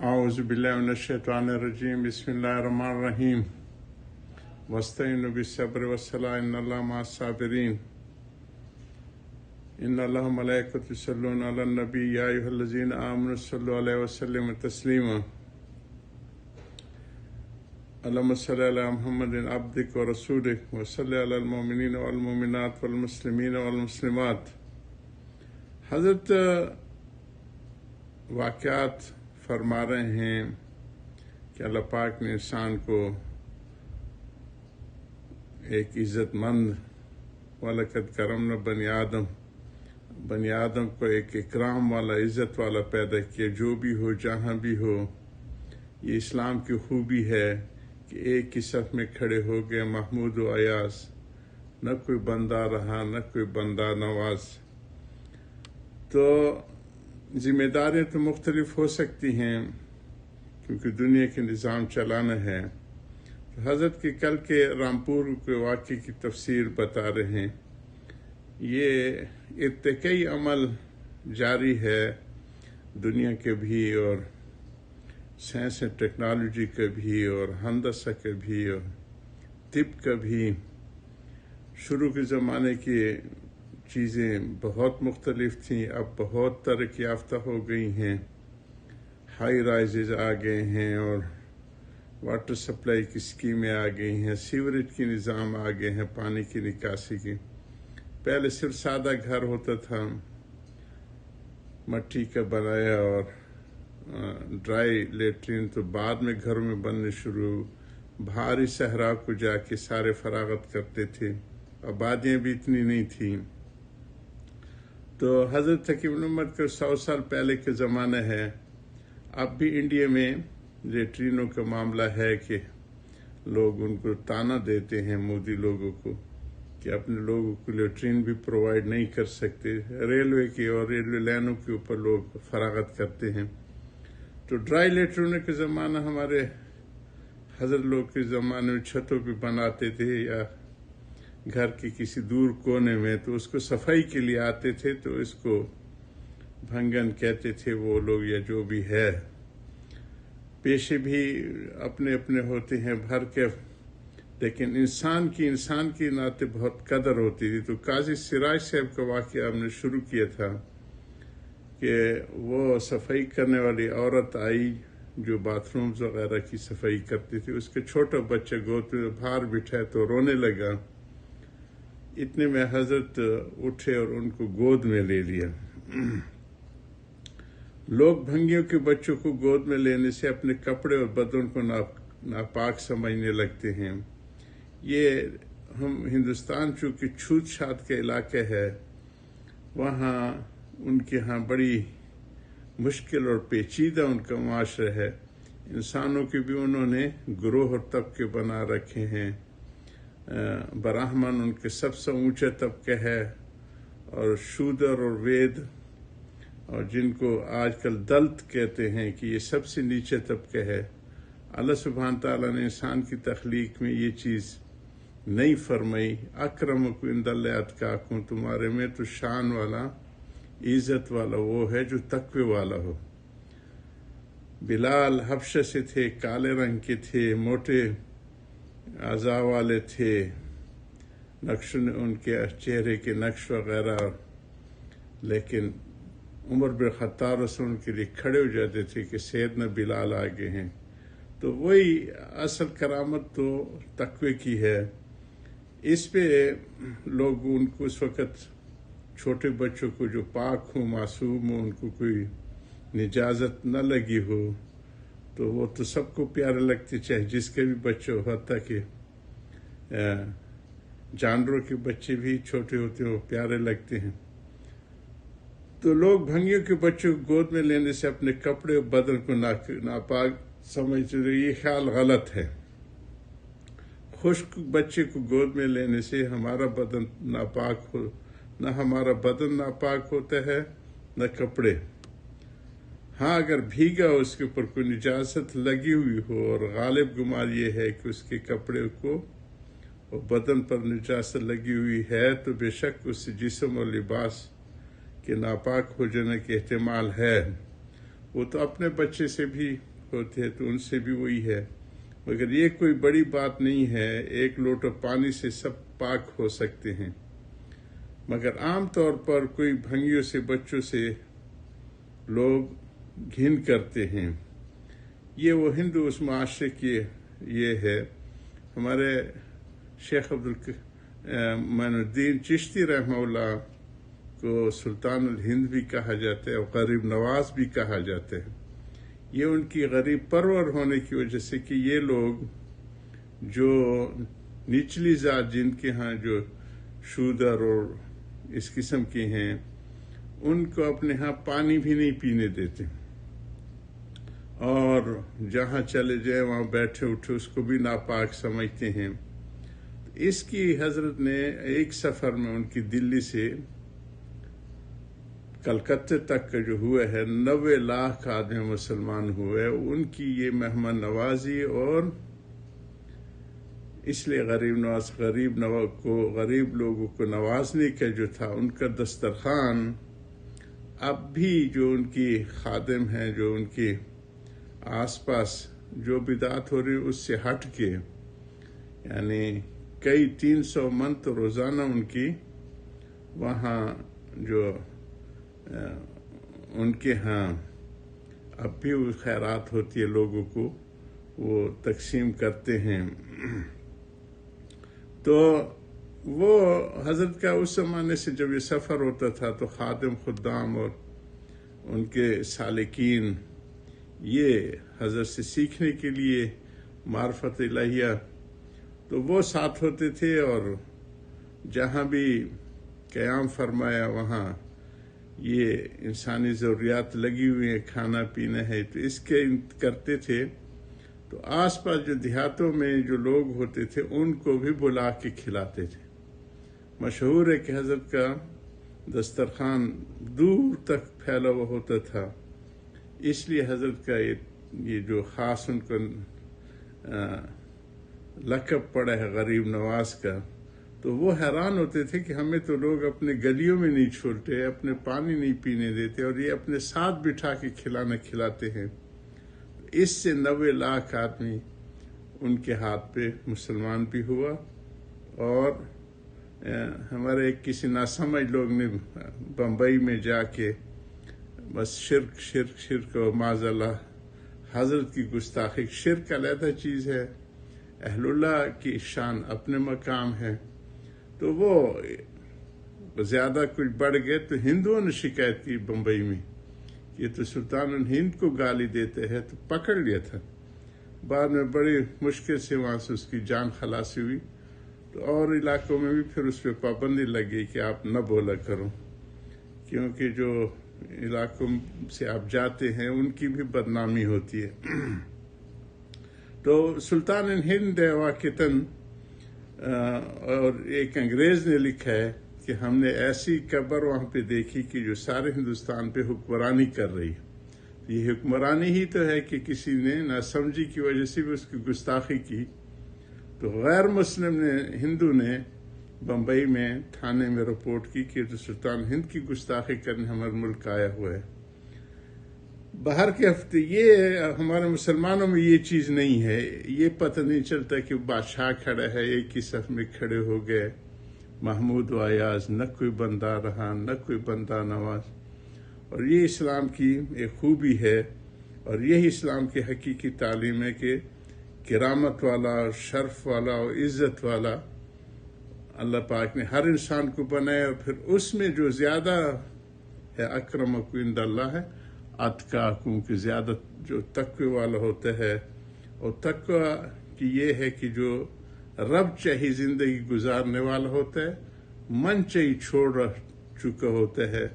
اعوذ باللہ من الشیطان الرجیم بسم اللہ الرحمن الرحیم واستعینوا بالصبر والصلاۃ ان اللہ مع الصابرین ان اللہ ملائکۃ یصلون علی النبی یا ایھا الذین آمنوا صلوا علیہ وسلم تسلیما اللہم صل علی محمد عبدک ورسولک وصل علی المؤمنین والمؤمنات والمسلمین والمسلمات۔ حضرت واقعات فرما رہے ہیں کہ اللہ پاک نے انسان کو ایک عزت مند وَلَقَدْ كَرَمْنَا بنی آدم کو ایک اکرام والا عزت والا پیدا کیا، جو بھی ہو جہاں بھی ہو۔ یہ اسلام کی خوبی ہے کہ ایک ہی صف میں کھڑے ہو گئے محمود و ایاز، نہ کوئی بندہ رہا نہ کوئی بندہ نواز۔ تو ذمہ داریاں تو مختلف ہو سکتی ہیں کیونکہ دنیا کے نظام چلانا ہے۔ حضرت کے کل کے رامپور کے واقعے کی تفسیر بتا رہے ہیں۔ یہ ارتقائی عمل جاری ہے دنیا کے بھی، اور سائنس اینڈ ٹیکنالوجی کا بھی، اور ہندسہ کا بھی، اور طب کا بھی۔ شروع کے زمانے کی چیزیں بہت مختلف تھیں، اب بہت ترقی یافتہ ہو گئی ہیں۔ ہائی رائزز آ گئے ہیں، اور واٹر سپلائی کی اسکیمیں آ گئی ہیں، سیوریج کی نظام آ گئے ہیں، پانی کی نکاسی کی۔ پہلے صرف سادہ گھر ہوتا تھا، مٹی کا بنایا، اور ڈرائی لیٹرین تو بعد میں گھروں میں بننے شروع۔ بھاری صحرا کو جا کے سارے فراغت کرتے تھے، آبادیاں بھی اتنی نہیں تھیں۔ تو حضرت حکیم الامت کا 100 سال پہلے کا زمانہ ہے۔ اب بھی انڈیا میں لیٹرینوں کا معاملہ ہے کہ لوگ ان کو تانا دیتے ہیں، مودی لوگوں کو، کہ اپنے لوگوں کو لیٹرین بھی پرووائڈ نہیں کر سکتے۔ ریلوے کی اور ریلوے لائنوں کے اوپر لوگ فراغت کرتے ہیں۔ تو ڈرائی لیٹرینوں کے زمانہ ہمارے حضرت لوگ کے زمانے میں چھتوں پہ بناتے تھے، یا گھر کے کسی دور کونے میں، تو اس کو صفائی کے لیے آتے تھے، تو اس کو بھنگن کہتے تھے وہ لوگ، یا جو بھی ہے۔ پیشے بھی اپنے اپنے ہوتے ہیں بھر کے، لیکن انسان کی ناطے بہت قدر ہوتی تھی۔ تو قاضی سراج صاحب کا واقعہ ہم نے شروع کیا تھا کہ وہ صفائی کرنے والی عورت آئی جو باتھ رومز وغیرہ کی صفائی کرتی تھی، اس کے چھوٹا بچہ گود میں باہر بٹھایا تو رونے لگا۔ اتنے میں حضرت اٹھے اور ان کو گود میں لے لیا۔ لوگ بھنگیوں کے بچوں کو گود میں لینے سے اپنے کپڑے اور بدن کو ناپاک سمجھنے لگتے ہیں۔ یہ ہم ہندوستان چونکہ چھوت چھات کا علاقہ ہے، وہاں ان کے ہاں بڑی مشکل اور پیچیدہ ان کا معاشرہ ہے۔ انسانوں کے بھی انہوں نے گروہ اور طبقے بنا رکھے ہیں۔ براہمن ان کے سب سے اونچا طبقہ ہے، اور شودر اور وید، اور جن کو آج کل دلت کہتے ہیں، کہ یہ سب سے نیچے طبقہ ہے۔ اللہ سبحانہ تعالیٰ نے انسان کی تخلیق میں یہ چیز نہیں فرمائی۔ اکرمکم عند اللہ اتقاکم، تمہارے میں تو شان والا، عزت والا وہ ہے جو تقوی والا ہو۔ بلال حبشہ سے تھے، کالے رنگ کے تھے، موٹے اعضاء والے تھے، نقش ان کے چہرے کے نقش وغیرہ، لیکن عمر بن خطاب رسول ان کے لیے کھڑے ہو جاتے تھے کہ سیدنا بلال آگے ہیں۔ تو وہی اصل کرامت تو تقوی کی ہے۔ اس پہ لوگ ان کو اس وقت چھوٹے بچوں کو جو پاک ہو، معصوم ہو، ان کو کوئی نجازت نہ لگی ہو، تو وہ تو سب کو پیارے لگتے، چاہے جس کے بھی بچے ہو، حتیٰ کہ جانوروں کے بچے بھی چھوٹے ہوتے ہیں، وہ پیارے لگتے ہیں۔ تو لوگ بھنگیوں کے بچوں کو گود میں لینے سے اپنے کپڑے اور بدن کو ناپاک سمجھتے ہیں۔ یہ خیال غلط ہے۔ خشک بچے کو گود میں لینے سے ہمارا بدن ناپاک ہو، نہ ہمارا بدن ناپاک ہوتا ہے نہ کپڑے۔ ہاں، اگر بھیگا ہو، اس کے اوپر کوئی نجاست لگی ہوئی ہو، اور غالب گمان یہ ہے کہ اس کے کپڑے کو اور بدن پر نجاست لگی ہوئی ہے، تو بے شک اس سے جسم اور لباس کے ناپاک ہو جانے کے احتمال ہے۔ وہ تو اپنے بچے سے بھی ہوتے ہیں تو ان سے بھی وہی ہے، مگر یہ کوئی بڑی بات نہیں ہے، ایک لوٹا پانی سے سب پاک ہو سکتے ہیں۔ مگر عام طور پر کوئی بھنگیوں سے بچوں سے لوگ گھن کرتے ہیں۔ یہ وہ ہندو اس معاشرے کی یہ ہے۔ ہمارے شیخ معین الدین چشتی رحمہ اللہ کو سلطان الہند بھی کہا جاتا ہے اور غریب نواز بھی کہا جاتا ہے۔ یہ ان کی غریب پرور ہونے کی وجہ سے کہ یہ لوگ جو نچلی ذات جن کے ہاں جو شودر اور اس قسم کے ہیں، ان کو اپنے ہاں پانی بھی نہیں پینے دیتے، اور جہاں چلے جائیں وہاں بیٹھے اٹھے اس کو بھی ناپاک سمجھتے ہیں۔ اس کی حضرت نے ایک سفر میں ان کی دلی سے کلکتہ تک کا جو ہوا ہے 90 لاکھ آدمی مسلمان ہوئے، ان کی یہ مہمان نوازی، اور اس لیے غریب لوگوں کو نوازنے کا جو تھا ان کا دسترخوان اب بھی جو ان کی خادم ہیں، جو ان کے آس پاس جو بدعت ہو رہی اس سے ہٹ کے، یعنی کئی 300 من تو روزانہ ان کی وہاں جو ان کے ہاں اب بھی وہ خیرات ہوتی ہے، لوگوں کو وہ تقسیم کرتے ہیں۔ تو وہ حضرت کا اس زمانے سے جب یہ سفر ہوتا تھا تو خادم خدام اور ان کے سالکین یہ حضرت سے سیکھنے کے لیے معرفت الہیہ تو وہ ساتھ ہوتے تھے، اور جہاں بھی قیام فرمایا وہاں یہ انسانی ضروریات لگی ہوئی ہیں، کھانا پینا ہے تو اس کے کرتے تھے۔ تو آس پاس جو دیہاتوں میں جو لوگ ہوتے تھے ان کو بھی بلا کے کھلاتے تھے۔ مشہور ہے کہ حضرت کا دسترخوان دور تک پھیلا ہوا ہوتا تھا، اس لیے حضرت کا یہ جو خاص ان کو لقب پڑا ہے غریب نواز کا، تو وہ حیران ہوتے تھے کہ ہمیں تو لوگ اپنے گلیوں میں نہیں چھوڑتے، اپنے پانی نہیں پینے دیتے، اور یہ اپنے ساتھ بٹھا کے کھلاتے ہیں۔ اس سے 90 لاکھ آدمی ان کے ہاتھ پہ مسلمان بھی ہوا، اور ہمارے کسی ناسمجھ لوگ نے بمبئی میں جا کے بس شرک و معاذ اللہ حضرت کی گستاخی، شرک علیحدہ چیز ہے، اہل اللہ کی شان اپنے مقام ہے، تو وہ زیادہ کچھ بڑھ گئے تو ہندوؤں نے شکایت کی بمبئی میں کہ یہ تو سلطان الہند کو گالی دیتے ہیں، تو پکڑ لیا تھا۔ بعد میں بڑی مشکل سے وہاں سے اس کی جان خلاصی ہوئی، تو اور علاقوں میں بھی پھر اس پہ پابندی لگی کہ آپ نہ بولا کرو، کیونکہ جو علاقوں سے آپ جاتے ہیں ان کی بھی بدنامی ہوتی ہے۔ تو سلطان الہند واقعتاً اور ایک انگریز نے لکھا ہے کہ ہم نے ایسی قبر وہاں پہ دیکھی کہ جو سارے ہندوستان پہ حکمرانی کر رہی ہے۔ یہ حکمرانی ہی تو ہے کہ کسی نے ناسمجھی کی وجہ سے بھی اس کی گستاخی کی، تو غیر مسلم ہندو نے بمبئی میں تھانے میں رپورٹ کی کہ تو سلطان ہند کی گستاخی کرنے ہمارے ملک آیا ہوا ہے۔ باہر کے ہفتے یہ ہمارے مسلمانوں میں یہ چیز نہیں ہے، یہ پتہ نہیں چلتا کہ بادشاہ کھڑا ہے، ایک ہی صف میں کھڑے ہو گئے، محمود و ایاز، نہ کوئی بندہ رہا نہ کوئی بندہ نواز۔ اور یہ اسلام کی ایک خوبی ہے، اور یہی اسلام کی حقیقی تعلیم ہے کہ کرامت والا، شرف والا اور عزت والا اللہ پاک نے ہر انسان کو بنایا، اور پھر اس میں جو زیادہ ہے اکرمکم عند اللہ ہے اتقاکم، کہ زیادہ جو تقوی والا ہوتا ہے، اور تقوی کی یہ ہے کہ جو رب چاہی زندگی گزارنے والا ہوتا ہے، من چاہی چھوڑ چکا ہوتا ہے۔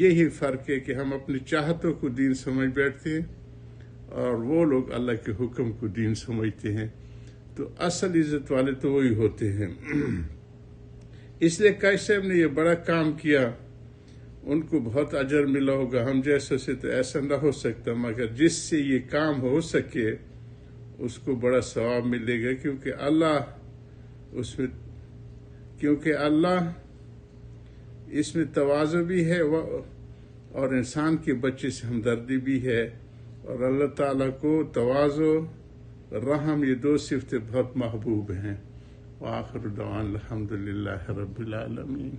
یہی فرق ہے کہ ہم اپنی چاہتوں کو دین سمجھ بیٹھتے ہیں، اور وہ لوگ اللہ کے حکم کو دین سمجھتے ہیں، تو اصل عزت والے تو وہی ہوتے ہیں۔ اس لیے قائد صاحب نے یہ بڑا کام کیا، ان کو بہت اجر ملا ہوگا، ہم جیسے سے تو ایسا نہ ہو سکتا، مگر جس سے یہ کام ہو سکے اس کو بڑا ثواب ملے گا، کیونکہ اللہ اس میں تواضع بھی ہے، اور انسان کے بچے سے ہمدردی بھی ہے، اور اللہ تعالیٰ کو تواضع رحم یہ دو صفتیں بہت محبوب ہیں. وآخر دعوانا الحمدللہ رب العالمین.